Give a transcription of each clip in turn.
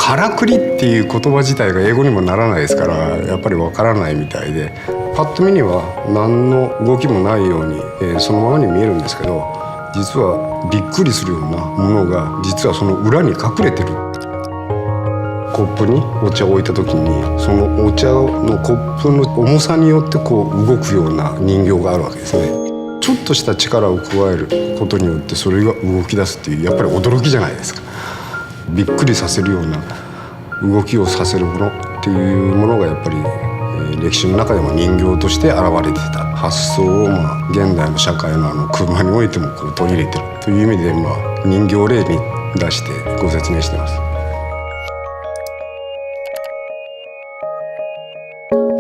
からくりっていう言葉自体が英語にもならないですからやっぱりわからないみたいで、パッと見には何の動きもないように、そのままに見えるんですけど、実はびっくりするようなものが実はその裏に隠れてる。コップにお茶を置いた時にそのお茶のコップの重さによってこう動くような人形があるわけですね。ちょっとした力を加えることによってそれが動き出すっていう、やっぱり驚きじゃないですか。びっくりさせるような動きをさせるものっていうものがやっぱり、歴史の中でも人形として現れてた発想を、現代の社会の車においてもこう取り入れてるという意味で、人形例に出してご説明してます。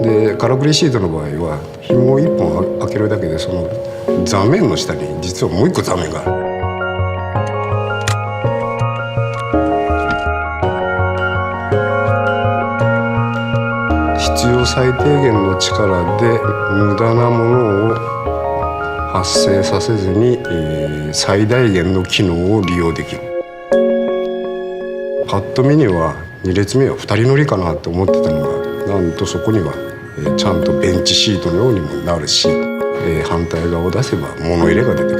でからくりシートの場合は紐を1本開けるだけでその座面の下に実はもう1個座面がある。必要最低限の力で無駄なものを発生させずに、最大限の機能を利用できる。パッと見には2列目は2人乗りかなと思ってたのが、なんとそこにはちゃんとベンチシートのようにもなるし、反対側を出せば物入れが出てくる。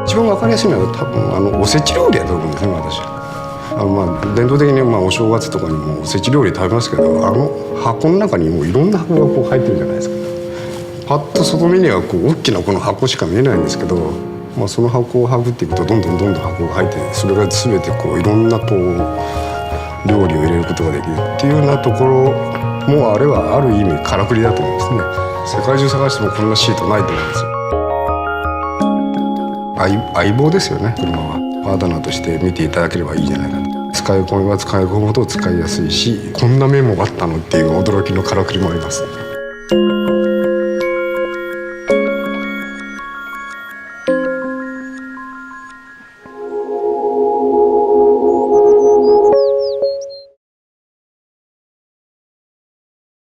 一番分かりやすいのは多分おせち料理だと思うんですね、私は。伝統的にお正月とかにもおせち料理食べますけど、箱の中にもういろんな箱がこう入ってるじゃないですか。パッと外見にはこう大きなこの箱しか見えないんですけど、その箱をはぐっていくとどんどん箱が入って、それが全てこういろんなこう料理を入れることができるっていうようなところも、あれはある意味からくりだと思うんですね。世界中探してもこんなシートないと思うんですよ。相棒ですよね、車は。パートナーとして見ていただければいいじゃないかと。使い込めば使い込むほど使いやすいし、こんな面もあったのっていう驚きのからくりもあります。